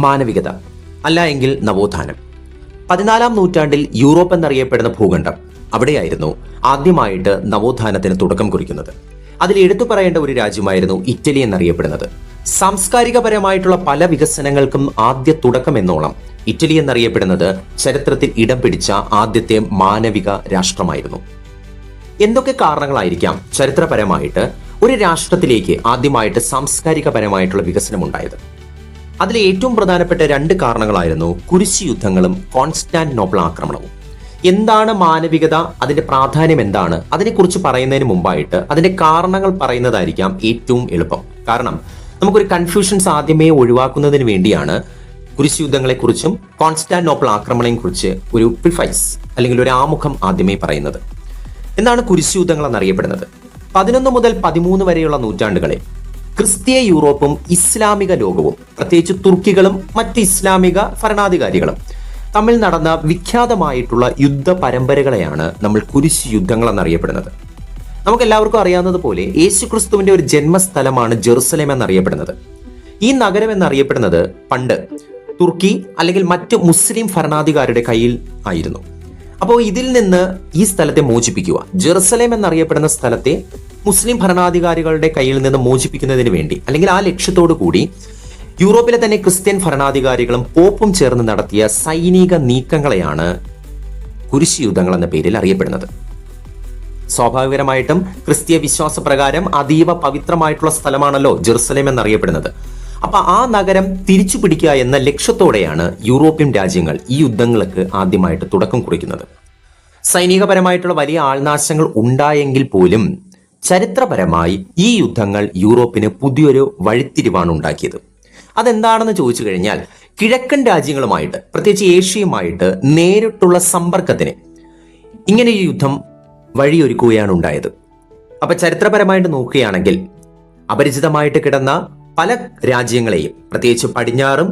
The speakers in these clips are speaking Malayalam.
മാനവികത, അല്ല എങ്കിൽ നവോത്ഥാനം. 14-ാം നൂറ്റാണ്ടിൽ യൂറോപ്പ് എന്നറിയപ്പെടുന്ന ഭൂഖണ്ഡം, അവിടെയായിരുന്നു ആദ്യമായിട്ട് നവോത്ഥാനത്തിന് തുടക്കം കുറിക്കുന്നത്. അതിൽ എടുത്തു പറയേണ്ട ഒരു രാജ്യമായിരുന്നു ഇറ്റലി എന്നറിയപ്പെടുന്നത്. സാംസ്കാരികപരമായിട്ടുള്ള പല വികസനങ്ങൾക്കും ആദ്യ തുടക്കം എന്നോണം ഇറ്റലി എന്നറിയപ്പെടുന്നത് ചരിത്രത്തിൽ ഇടം പിടിച്ച ആദ്യത്തെ മാനവിക രാഷ്ട്രമായിരുന്നു. എന്തൊക്കെ കാരണങ്ങളായിരിക്കാം ചരിത്രപരമായിട്ട് ഒരു രാഷ്ട്രത്തിലേക്ക് ആദ്യമായിട്ട് സാംസ്കാരികപരമായിട്ടുള്ള വികസനം ഉണ്ടായത്? അതിലെ ഏറ്റവും പ്രധാനപ്പെട്ട 2 കാരണങ്ങളായിരുന്നു കുരിശ് യുദ്ധങ്ങളും കോൺസ്റ്റാന്റിനോപ്പിൾ ആക്രമണവും. എന്താണ് മാനവികത, അതിന്റെ പ്രാധാന്യം എന്താണ്, അതിനെക്കുറിച്ച് പറയുന്നതിന് മുമ്പായിട്ട് അതിന്റെ കാരണങ്ങൾ പറയുന്നതായിരിക്കാം ഏറ്റവും എളുപ്പം. കാരണം നമുക്കൊരു കൺഫ്യൂഷൻസ് ആദ്യമേ ഒഴിവാക്കുന്നതിന് വേണ്ടിയാണ് കുരിശ് യുദ്ധങ്ങളെക്കുറിച്ചും കോൺസ്റ്റാന്റിനോപ്പിൾ ആക്രമണത്തെക്കുറിച്ച് ഒരു പ്രിഫൈസ് അല്ലെങ്കിൽ ഒരു ആമുഖം ആദ്യമേ പറയുന്നത്. എന്താണ് കുരിശ് യുദ്ധങ്ങൾ എന്നറിയപ്പെടുന്നത്? 11 മുതൽ 13 വരെയുള്ള നൂറ്റാണ്ടുകളിൽ ക്രിസ്തീയ യൂറോപ്പും ഇസ്ലാമിക ലോകവും, പ്രത്യേകിച്ച് തുർക്കികളും മറ്റ് ഇസ്ലാമിക ഭരണാധികാരികളും തമ്മിൽ നടന്ന വിഖ്യാതമായിട്ടുള്ള യുദ്ധ പരമ്പരകളെയാണ് നമ്മൾ കുരിശ് യുദ്ധങ്ങൾ എന്നറിയപ്പെടുന്നത്. നമുക്ക് എല്ലാവർക്കും അറിയാവുന്നതുപോലെ യേശുക്രിസ്തുവിന്റെ ഒരു ജന്മസ്ഥലമാണ് ജെറുസലേം എന്നറിയപ്പെടുന്നത്. ഈ നഗരം എന്നറിയപ്പെടുന്നത് പണ്ട് തുർക്കി അല്ലെങ്കിൽ മറ്റ് മുസ്ലിം ഭരണാധികാരിയുടെ കയ്യിൽ ആയിരുന്നു. അപ്പോൾ ഇതിൽ നിന്ന് ഈ സ്ഥലത്തെ മോചിപ്പിക്കുക, ജെറുസലേം എന്നറിയപ്പെടുന്ന സ്ഥലത്തെ മുസ്ലിം ഭരണാധികാരികളുടെ കയ്യിൽ നിന്ന് മോചിപ്പിക്കുന്നതിന് വേണ്ടി, അല്ലെങ്കിൽ ആ ലക്ഷ്യത്തോടു കൂടി യൂറോപ്പിലെ തന്നെ ക്രിസ്ത്യൻ ഭരണാധികാരികളും പോപ്പും ചേർന്ന് നടത്തിയ സൈനിക നീക്കങ്ങളെയാണ് കുരിശ് യുദ്ധങ്ങൾ എന്ന പേരിൽ അറിയപ്പെടുന്നത്. സ്വാഭാവികമായിട്ടും ക്രിസ്തീയ വിശ്വാസപ്രകാരം അതീവ പവിത്രമായിട്ടുള്ള സ്ഥലമാണല്ലോ ജെറുസലേം എന്നറിയപ്പെടുന്നത്. അപ്പൊ ആ നഗരം തിരിച്ചു പിടിക്കുക എന്ന ലക്ഷ്യത്തോടെയാണ് യൂറോപ്യൻ രാജ്യങ്ങൾ ഈ യുദ്ധങ്ങൾക്ക് ആദ്യമായിട്ട് തുടക്കം കുറിക്കുന്നത്. സൈനികപരമായിട്ടുള്ള വലിയ ആൾനാശങ്ങൾ ഉണ്ടായെങ്കിൽ പോലും ചരിത്രപരമായി ഈ യുദ്ധങ്ങൾ യൂറോപ്പിന് പുതിയൊരു വഴിത്തിരിവാണ് ഉണ്ടാക്കിയത്. അതെന്താണെന്ന് ചോദിച്ചു കഴിഞ്ഞാൽ, കിഴക്കൻ രാജ്യങ്ങളുമായിട്ട്, പ്രത്യേകിച്ച് ഏഷ്യയുമായിട്ട് നേരിട്ടുള്ള സമ്പർക്കത്തിന് ഇങ്ങനെ ഈ യുദ്ധം വഴിയൊരുക്കുകയാണ് ഉണ്ടായത്. അപ്പൊ ചരിത്രപരമായിട്ട് നോക്കുകയാണെങ്കിൽ അപരിചിതമായിട്ട് കിടന്ന പല രാജ്യങ്ങളെയും, പ്രത്യേകിച്ച് പടിഞ്ഞാറും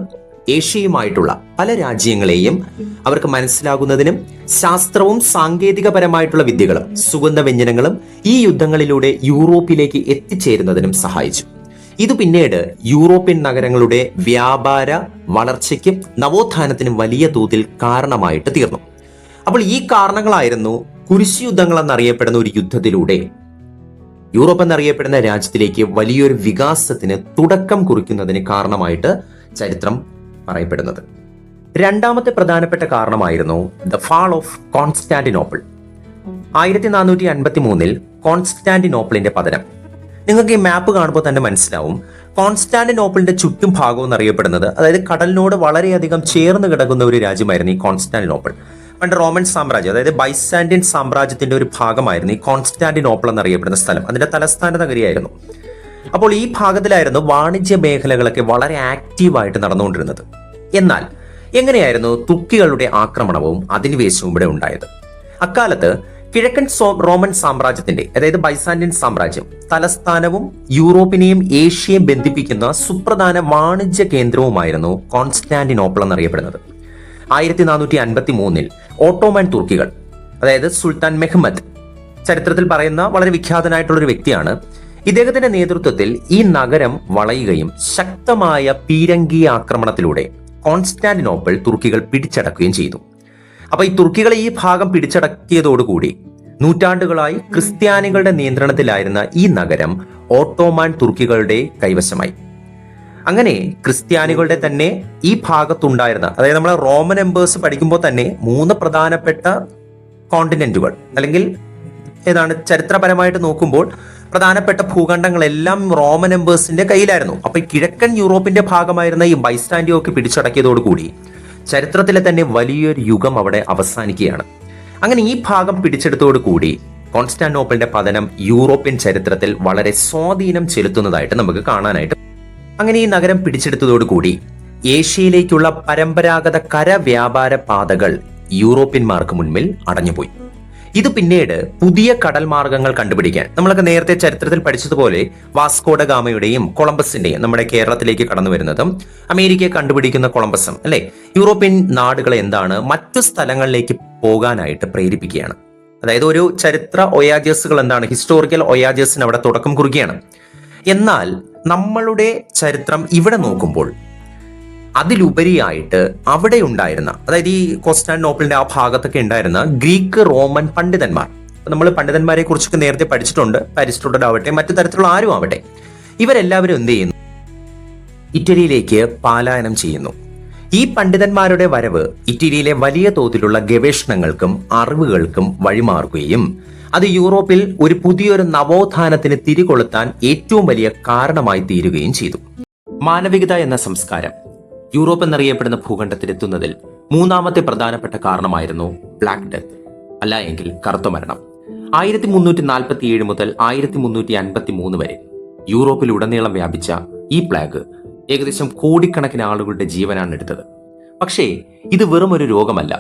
ഏഷ്യയുമായിട്ടുള്ള പല രാജ്യങ്ങളെയും അവർക്ക് മനസ്സിലാകുന്നതിനും ശാസ്ത്രവും സാങ്കേതികപരമായിട്ടുള്ള വിദ്യകളും സുഗന്ധ വ്യഞ്ജനങ്ങളും ഈ യുദ്ധങ്ങളിലൂടെ യൂറോപ്പിലേക്ക് എത്തിച്ചേരുന്നതിനും സഹായിച്ചു. ഇത് പിന്നീട് യൂറോപ്യൻ നഗരങ്ങളുടെ വ്യാപാര വളർച്ചയ്ക്കും നവോത്ഥാനത്തിനും വലിയ തോതിൽ കാരണമായിട്ട് തീർന്നു. അപ്പോൾ ഈ കാരണങ്ങളായിരുന്നു കുരിശ് യുദ്ധങ്ങൾ എന്നറിയപ്പെടുന്ന ഒരു യുദ്ധത്തിലൂടെ യൂറോപ്പ് എന്നറിയപ്പെടുന്ന രാജ്യത്തിലേക്ക് വലിയൊരു വികാസത്തിന് തുടക്കം കുറിക്കുന്നതിന് കാരണമായിട്ട് ചരിത്രം പറയപ്പെടുന്നത്. 2ാമത്തെ പ്രധാനപ്പെട്ട കാരണമായിരുന്നു ദ ഫാൾ ഓഫ് കോൺസ്റ്റാന്റിനോപ്പിൾ. 1453 കോൺസ്റ്റാന്റിനോപ്പിളിന്റെ പതനം. നിങ്ങൾക്ക് ഈ മാപ്പ് കാണുമ്പോൾ തന്നെ മനസ്സിലാവും, കോൺസ്റ്റാന്റിനോപ്പിളിന്റെ ചുറ്റും ഭാഗം എന്നറിയപ്പെടുന്നത്, അതായത് കടലിനോട് വളരെയധികം ചേർന്ന് കിടക്കുന്ന ഒരു രാജ്യമായിരുന്നു ഈ കോൺസ്റ്റാന്റിനോപ്പിൾ. പണ്ട് റോമൻ സാമ്രാജ്യം, അതായത് ബൈസാന്റിയൻ സാമ്രാജ്യത്തിന്റെ ഒരു ഭാഗമായിരുന്നു ഈ കോൺസ്റ്റാന്റിനോപ്പിൾ എന്നറിയപ്പെടുന്ന സ്ഥലം. അതിന്റെ തലസ്ഥാന നഗരിയായിരുന്നു. അപ്പോൾ ഈ ഭാഗത്തിലായിരുന്നു വാണിജ്യ മേഖലകളൊക്കെ വളരെ ആക്റ്റീവായിട്ട് നടന്നുകൊണ്ടിരുന്നത്. എന്നാൽ എങ്ങനെയായിരുന്നു തുർക്കികളുടെ ആക്രമണവും അധിനിവേശവും ഇവിടെ ഉണ്ടായത്? അക്കാലത്ത് കിഴക്കൻ റോമൻ സാമ്രാജ്യത്തിന്റെ, അതായത് ബൈസാന്റിയൻ സാമ്രാജ്യം, തലസ്ഥാനവും യൂറോപ്പിനെയും ഏഷ്യയും ബന്ധിപ്പിക്കുന്ന സുപ്രധാന വാണിജ്യ കേന്ദ്രവുമായിരുന്നു കോൺസ്റ്റാന്റിനോപ്പിൾ എന്നറിയപ്പെടുന്നത്. 1453 ഓട്ടോമൻ തുർക്കികൾ, അതായത് സുൽത്താൻ മെഹ്മദ്, ചരിത്രത്തിൽ പറയുന്ന വളരെ വിഖ്യാതനായിട്ടുള്ള ഒരു വ്യക്തിയാണ്. ഇദ്ദേഹത്തിന്റെ നേതൃത്വത്തിൽ ഈ നഗരം വളയുകയും ശക്തമായ പീരങ്കി ആക്രമണത്തിലൂടെ കോൺസ്റ്റാന്റിനോപ്പിൾ തുർക്കികൾ പിടിച്ചടക്കുകയും ചെയ്തു. അപ്പൊ ഈ തുർക്കികളെ ഈ ഭാഗം പിടിച്ചടക്കിയതോടുകൂടി നൂറ്റാണ്ടുകളായി ക്രിസ്ത്യാനികളുടെ നിയന്ത്രണത്തിലായിരുന്ന ഈ നഗരം ഓട്ടോമാൻ തുർക്കികളുടെ കൈവശമായി. അങ്ങനെ ക്രിസ്ത്യാനികളുടെ തന്നെ ഈ ഭാഗത്തുണ്ടായിരുന്ന, അതായത് നമ്മൾ റോമൻ എംപേഴ്സ് പഠിക്കുമ്പോൾ തന്നെ 3 പ്രധാനപ്പെട്ട കോണ്ടിനെന്റുകൾ, അല്ലെങ്കിൽ ഏതാണ് ചരിത്രപരമായിട്ട് നോക്കുമ്പോൾ പ്രധാനപ്പെട്ട ഭൂഖണ്ഡങ്ങളെല്ലാം റോമൻ എംപേഴ്സിന്റെ കയ്യിലായിരുന്നു. അപ്പൊ കിഴക്കൻ യൂറോപ്പിന്റെ ഭാഗമായിരുന്ന ഈ ബൈസാന്റിയൊക്കെ പിടിച്ചടക്കിയതോടുകൂടി ചരിത്രത്തിലെ തന്നെ വലിയൊരു യുഗം അവിടെ അവസാനിക്കുകയാണ്. അങ്ങനെ ഈ ഭാഗം പിടിച്ചെടുത്തോടുകൂടി കോൺസ്റ്റാന്റിനോപ്പിളിന്റെ പതനം യൂറോപ്യൻ ചരിത്രത്തിൽ വളരെ സ്വാധീനം ചെലുത്തുന്നതായിട്ട് നമുക്ക് കാണാനായിട്ട്. അങ്ങനെ ഈ നഗരം പിടിച്ചെടുത്തതോടുകൂടി ഏഷ്യയിലേക്കുള്ള പരമ്പരാഗത കരവ്യാപാര പാതകൾ യൂറോപ്യന്മാർക്ക് മുൻപിൽ അടഞ്ഞുപോയി. ഇത് പിന്നീട് പുതിയ കടൽ മാർഗങ്ങൾ കണ്ടുപിടിക്കാൻ, നമ്മളൊക്കെ നേരത്തെ ചരിത്രത്തിൽ പഠിച്ചതുപോലെ വാസ്കോഡ ഗാമയുടെയും കൊളംബസിന്റെയും, നമ്മുടെ കേരളത്തിലേക്ക് കടന്നു വരുന്നതും അമേരിക്കയെ കണ്ടുപിടിക്കുന്ന കൊളംബസും അല്ലെ, യൂറോപ്യൻ നാടുകളെ എന്താണ് മറ്റു സ്ഥലങ്ങളിലേക്ക് പോകാനായിട്ട് പ്രേരിപ്പിക്കുകയാണ്. അതായത് ഒരു ചരിത്ര ഒയാജസുകൾ എന്താണ്, ഹിസ്റ്റോറിക്കൽ ഒയാജസിന് അവിടെ തുടക്കം കുറിക്കുകയാണ്. എന്നാൽ നമ്മളുടെ ചരിത്രം ഇവിടെ നോക്കുമ്പോൾ അതിലുപരിയായിട്ട് അവിടെ ഉണ്ടായിരുന്ന, അതായത് ഈ കോൺസ്റ്റാന്റിനോപ്പിളിന്റെ ആ ഭാഗത്തൊക്കെ ഉണ്ടായിരുന്ന ഗ്രീക്ക് റോമൻ പണ്ഡിതന്മാർ, നമ്മൾ പണ്ഡിതന്മാരെ കുറിച്ചൊക്കെ നേരത്തെ പഠിച്ചിട്ടുണ്ട്, അരിസ്റ്റോട്ടൽ ആവട്ടെ മറ്റു തരത്തിലുള്ള ആരും ആവട്ടെ, ഇവരെല്ലാവരും എന്ത് ചെയ്യുന്നു? ഇറ്റലിയിലേക്ക് പലായനം ചെയ്യുന്നു. ഈ പണ്ഡിതന്മാരുടെ വരവ് ഇറ്റലിയിലെ വലിയ തോതിലുള്ള ഗവേഷണങ്ങൾക്കും അറിവുകൾക്കും വഴിമാറുകയും അത് യൂറോപ്പിൽ ഒരു പുതിയൊരു നവോത്ഥാനത്തിന് തിരികൊളുത്താൻ ഏറ്റവും വലിയ കാരണമായി തീരുകയും ചെയ്തു. മാനവികത എന്ന സംസ്കാരം യൂറോപ്പ് എന്നറിയപ്പെടുന്ന ഭൂഖണ്ഡത്തിലെത്തുന്നതിൽ മൂന്നാമത്തെ പ്രധാനപ്പെട്ട കാരണമായിരുന്നു ബ്ലാക്ക് ഡെത്ത്, അല്ല എങ്കിൽ കറുത്ത മരണം. 1347 മുതൽ 1353 വരെ യൂറോപ്പിലുടനീളം വ്യാപിച്ച ഈ പ്ലാഗ് ഏകദേശം കോടിക്കണക്കിന് ആളുകളുടെ ജീവനാണ് എടുത്തത്. പക്ഷേ ഇത് വെറും ഒരു രോഗമല്ല,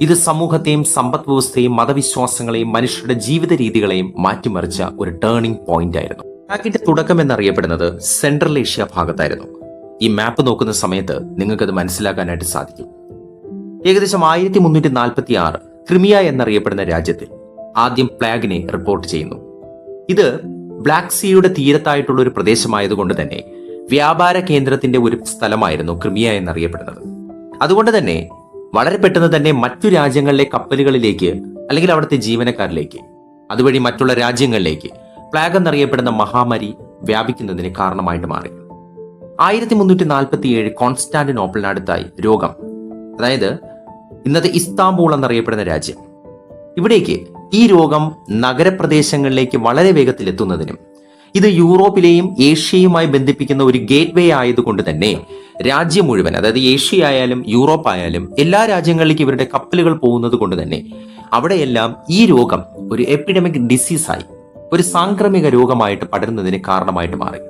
ഇത് സമൂഹത്തെയും സമ്പദ് വ്യവസ്ഥയെയും മതവിശ്വാസങ്ങളെയും മനുഷ്യരുടെ ജീവിത രീതികളെയും മാറ്റിമറിച്ച ഒരു ടേണിംഗ് പോയിന്റ് ആയിരുന്നു. പ്ലാഗിന്റെ തുടക്കം എന്നറിയപ്പെടുന്നത് സെൻട്രൽ ഏഷ്യ ഭാഗത്തായിരുന്നു. ഈ മാപ്പ് നോക്കുന്ന സമയത്ത് നിങ്ങൾക്കത് മനസ്സിലാക്കാനായിട്ട് സാധിക്കും. ഏകദേശം 1346 ക്രിമിയ എന്നറിയപ്പെടുന്ന രാജ്യത്തിൽ ആദ്യം പ്ലാഗിനെ റിപ്പോർട്ട് ചെയ്യുന്നു. ഇത് ബ്ലാക്ക് സീയുടെ തീരത്തായിട്ടുള്ള ഒരു പ്രദേശമായതുകൊണ്ട് തന്നെ വ്യാപാര കേന്ദ്രത്തിന്റെ ഒരു സ്ഥലമായിരുന്നു ക്രിമിയ എന്നറിയപ്പെടുന്നത്. അതുകൊണ്ട് തന്നെ വളരെ പെട്ടെന്ന് തന്നെ മറ്റു രാജ്യങ്ങളിലെ കപ്പലുകളിലേക്ക് അല്ലെങ്കിൽ അവിടുത്തെ ജീവനക്കാരിലേക്ക്, അതുവഴി മറ്റുള്ള രാജ്യങ്ങളിലേക്ക് പ്ലാഗ് എന്നറിയപ്പെടുന്ന മഹാമാരി വ്യാപിക്കുന്നതിന് കാരണമായിട്ട് മാറി. 1347 കോൺസ്റ്റാന്റിനോപ്പിളിനടുത്തായി രോഗം, അതായത് ഇന്നത്തെ ഇസ്താംബൂൾ എന്നറിയപ്പെടുന്ന രാജ്യം, ഇവിടേക്ക് ഈ രോഗം നഗരപ്രദേശങ്ങളിലേക്ക് വളരെ വേഗത്തിൽ എത്തുന്നതിനും ഇത് യൂറോപ്പിലെയും ഏഷ്യയുമായി ബന്ധിപ്പിക്കുന്ന ഒരു ഗേറ്റ് വേ ആയതുകൊണ്ട് തന്നെ രാജ്യം മുഴുവൻ, അതായത് ഏഷ്യ ആയാലും യൂറോപ്പ് ആയാലും എല്ലാ രാജ്യങ്ങളിലേക്ക് ഇവരുടെ കപ്പലുകൾ പോകുന്നത് കൊണ്ട് തന്നെ അവിടെയെല്ലാം ഈ രോഗം ഒരു എപ്പിഡമിക് ഡിസീസായി, ഒരു സാംക്രമിക രോഗമായിട്ട് പടരുന്നതിന് കാരണമായിട്ട് മാറി.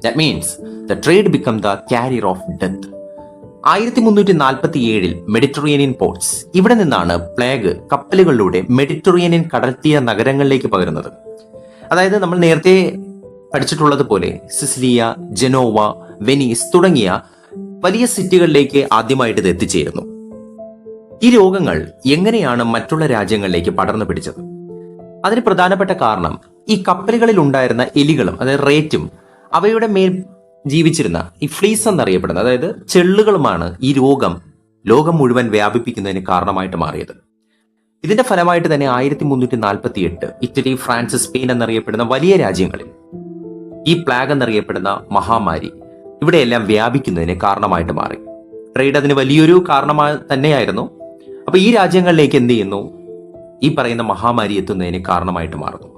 That means the trade became the carrier of death. 1347 Mediterranean ports, ഇവിടെ നിന്നാണ് പ്ലേഗ് കപ്പലുകളിലൂടെ മെഡിറ്ററേനിയൻ കടൽത്തീര നഗരങ്ങളിലേക്ക് പകരുന്നത്. അതായത് നമ്മൾ നേരത്തെ പഠിച്ചിട്ടുള്ളതുപോലെ സിസിലിയ, ജനോവ, വെനീസ് തുടങ്ങിയ വലിയ സിറ്റികളിലേക്ക് ആദ്യമായിട്ട് ഇത് എത്തിച്ചേരുന്നു. ഈ രോഗങ്ങൾ എങ്ങനെയാണ് മറ്റുള്ള രാജ്യങ്ങളിലേക്ക് പടർന്നു പിടിച്ചത്? അതിന് പ്രധാനപ്പെട്ട കാരണം ഈ കപ്പലുകളിൽ ഉണ്ടായിരുന്ന എലികളും, അതായത് റേറ്റും അവയുടെ മേൽ ജീവിച്ചിരുന്ന ഈ ഫ്ലീസ് എന്നറിയപ്പെടുന്ന, അതായത് ചെള്ളുകളുമാണ് ഈ രോഗം ലോകം മുഴുവൻ വ്യാപിപ്പിക്കുന്നതിന് കാരണമായിട്ട് മാറിയത്. ഇതിന്റെ ഫലമായിട്ട് തന്നെ 1348 ഇറ്റലി, ഫ്രാൻസ്, സ്പെയിൻ എന്നറിയപ്പെടുന്ന വലിയ രാജ്യങ്ങളിൽ ഈ പ്ലാഗ് എന്നറിയപ്പെടുന്ന മഹാമാരി ഇവിടെയെല്ലാം വ്യാപിക്കുന്നതിന് കാരണമായിട്ട് മാറി. ട്രേഡ് അതിന് വലിയൊരു കാരണമായി തന്നെയായിരുന്നു. അപ്പൊ ഈ രാജ്യങ്ങളിലേക്ക് എന്ത് ചെയ്യുന്നു? ഈ പറയുന്ന മഹാമാരി എത്തുന്നതിന് കാരണമായിട്ട് മാറുന്നു.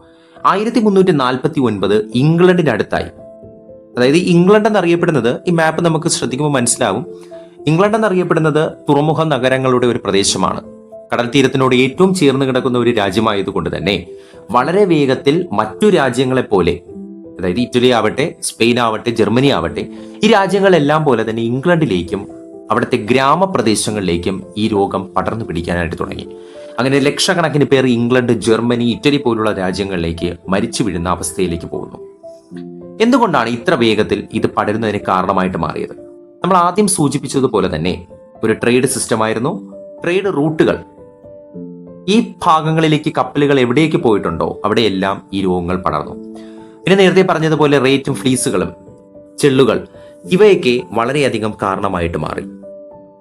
1349 ഇംഗ്ലണ്ടിനടുത്തായി, അതായത് ഇംഗ്ലണ്ട് എന്നറിയപ്പെടുന്നത്, ഈ മാപ്പ് നമുക്ക് ശ്രദ്ധിക്കുമ്പോൾ മനസ്സിലാവും, ഇംഗ്ലണ്ട് എന്നറിയപ്പെടുന്നത് തുറമുഖ നഗരങ്ങളുടെ ഒരു പ്രദേശമാണ്. കടൽ തീരത്തിനോട് ഏറ്റവും ചേർന്ന് കിടക്കുന്ന ഒരു രാജ്യമായതുകൊണ്ട് തന്നെ വളരെ വേഗത്തിൽ മറ്റു രാജ്യങ്ങളെ പോലെ, അതായത് ഇറ്റലി ആവട്ടെ, സ്പെയിൻ ആവട്ടെ, ജർമ്മനി ആവട്ടെ, ഈ രാജ്യങ്ങളെല്ലാം പോലെ തന്നെ ഇംഗ്ലണ്ടിലേക്കും അവിടുത്തെ ഗ്രാമപ്രദേശങ്ങളിലേക്കും ഈ രോഗം പടർന്നു പിടിക്കാനായിട്ട് തുടങ്ങി. അങ്ങനെ ലക്ഷക്കണക്കിന് പേർ ഇംഗ്ലണ്ട്, ജർമ്മനി, ഇറ്റലി പോലുള്ള രാജ്യങ്ങളിലേക്ക് മരിച്ചു വീഴുന്ന അവസ്ഥയിലേക്ക് പോകുന്നു. എന്തുകൊണ്ടാണ് ഇത്ര വേഗത്തിൽ ഇത് പടരുന്നതിന് കാരണമായിട്ട് മാറിയത്? നമ്മൾ ആദ്യം സൂചിപ്പിച്ചതുപോലെ തന്നെ ഒരു ട്രേഡ് സിസ്റ്റം ആയിരുന്നു. ട്രേഡ് റൂട്ടുകൾ, ഈ ഭാഗങ്ങളിലേക്ക് കപ്പലുകൾ എവിടേക്ക് പോയിട്ടുണ്ടോ അവിടെയെല്ലാം ഈ രോഗങ്ങൾ പടർന്നു. പിന്നെ നേരത്തെ പറഞ്ഞതുപോലെ റേറ്റും ഫ്ലീസുകളും ചെള്ളുകൾ ഇവയൊക്കെ വളരെയധികം കാരണമായിട്ട് മാറി.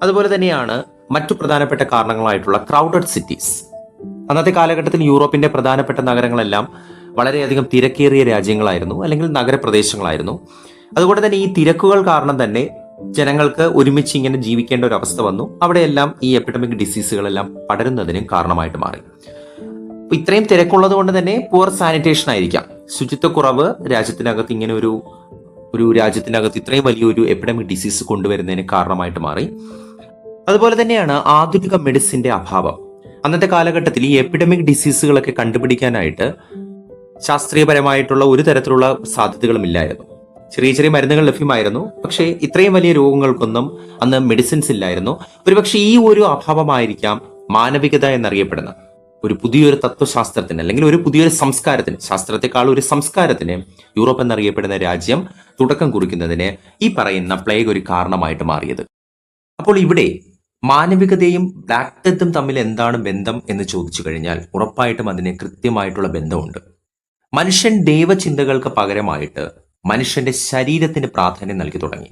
അതുപോലെ തന്നെയാണ് മറ്റു പ്രധാനപ്പെട്ട കാരണങ്ങളായിട്ടുള്ള ക്രൗഡഡ് സിറ്റീസ്. അന്നത്തെ കാലഘട്ടത്തിൽ യൂറോപ്പിന്റെ പ്രധാനപ്പെട്ട നഗരങ്ങളെല്ലാം വളരെയധികം തിരക്കേറിയ രാജ്യങ്ങളായിരുന്നു, അല്ലെങ്കിൽ നഗരപ്രദേശങ്ങളായിരുന്നു. അതുകൊണ്ട് തന്നെ ഈ തിരക്കുകൾ കാരണം തന്നെ ജനങ്ങൾക്ക് ഒരുമിച്ച് ഇങ്ങനെ ജീവിക്കേണ്ട ഒരു അവസ്ഥ വന്നു. അവിടെയെല്ലാം ഈ എപ്പിഡമിക് ഡിസീസുകളെല്ലാം പടരുന്നതിനും കാരണമായിട്ട് മാറി. ഇത്രയും തിരക്കുള്ളത് കൊണ്ട് തന്നെ പുവർ സാനിറ്റേഷൻ ആയിരിക്കാം, ശുചിത്വക്കുറവ് രാജ്യത്തിനകത്ത് ഇങ്ങനെ ഒരു രാജ്യത്തിനകത്ത് ഇത്രയും വലിയൊരു എപ്പിഡമിക് ഡിസീസ് കൊണ്ടുവരുന്നതിന് കാരണമായിട്ട് മാറി. അതുപോലെ തന്നെയാണ് ആധുനിക മെഡിസിന്റെ അഭാവം. അന്നത്തെ കാലഘട്ടത്തിൽ ഈ എപ്പിഡമിക് ഡിസീസുകളൊക്കെ കണ്ടുപിടിക്കാനായിട്ട് ശാസ്ത്രീയപരമായിട്ടുള്ള ഒരു തരത്തിലുള്ള സാധ്യതകളും ഇല്ലായിരുന്നു. ചെറിയ ചെറിയ മരുന്നുകൾ ലഭ്യമായിരുന്നു, പക്ഷേ ഇത്രയും വലിയ രോഗങ്ങൾക്കൊന്നും അന്ന് മെഡിസിൻസ് ഇല്ലായിരുന്നു. ഒരുപക്ഷെ ഈ ഒരു അഭാവമായിരിക്കാം മാനവികത എന്നറിയപ്പെടുന്ന ഒരു പുതിയൊരു തത്വശാസ്ത്രത്തിന്, അല്ലെങ്കിൽ ഒരു പുതിയൊരു സംസ്കാരത്തിന്, ശാസ്ത്രത്തെക്കാൾ ഒരു സംസ്കാരത്തിന് യൂറോപ്പ് എന്നറിയപ്പെടുന്ന രാജ്യം തുടക്കം കുറിക്കുന്നതിന് ഈ പറയുന്ന പ്ലേഗ് ഒരു കാരണമായിട്ട് മാറിയത്. അപ്പോൾ ഇവിടെ മാനവികതയും ബ്ലാക്ക് ഡെത്തും തമ്മിൽ എന്താണ് ബന്ധം എന്ന് ചോദിച്ചു കഴിഞ്ഞാൽ ഉറപ്പായിട്ടും അതിന് കൃത്യമായിട്ടുള്ള ബന്ധമുണ്ട്. മനുഷ്യൻ ദൈവചിന്തകൾക്ക് പകരമായിട്ട് മനുഷ്യന്റെ ശരീരത്തിന് പ്രാധാന്യം നൽകി തുടങ്ങി.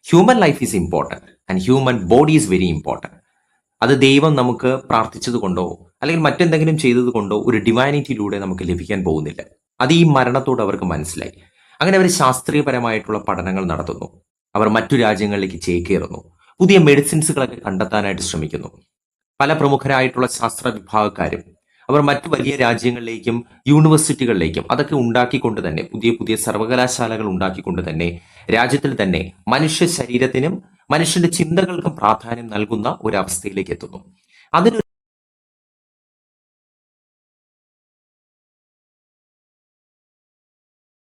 Human life is important and human body is very important. അത് ദൈവം നമുക്ക് പ്രാർത്ഥിച്ചത് കൊണ്ടോ അല്ലെങ്കിൽ മറ്റെന്തെങ്കിലും ചെയ്തത് കൊണ്ടോ ഒരു ഡിവൈനിറ്റിയിലൂടെ നമുക്ക് ലഭിക്കാൻ പോകുന്നില്ല. അത് ഈ മരണത്തോട് അവർക്ക് മനസ്സിലായി. അങ്ങനെ അവർ ശാസ്ത്രീയപരമായിട്ടുള്ള പഠനങ്ങൾ നടത്തുന്നു. അവർ മറ്റു രാജ്യങ്ങളിലേക്ക് ചേക്കേറുന്നു. പുതിയ മെഡിസിൻസുകളൊക്കെ കണ്ടെത്താനായിട്ട് ശ്രമിക്കുന്നു. പല പ്രമുഖരായിട്ടുള്ള ശാസ്ത്ര വിഭാഗക്കാരും അവർ മറ്റു വലിയ രാജ്യങ്ങളിലേക്കും യൂണിവേഴ്സിറ്റികളിലേക്കും അതൊക്കെ ഉണ്ടാക്കിക്കൊണ്ട് തന്നെ, പുതിയ പുതിയ സർവകലാശാലകൾ ഉണ്ടാക്കിക്കൊണ്ട് തന്നെ രാജ്യത്തിൽ തന്നെ മനുഷ്യ ശരീരത്തിനും മനുഷ്യന്റെ ചിന്തകൾക്കും പ്രാധാന്യം നൽകുന്ന ഒരു അവസ്ഥയിലേക്ക് എത്തുന്നു. അതിന്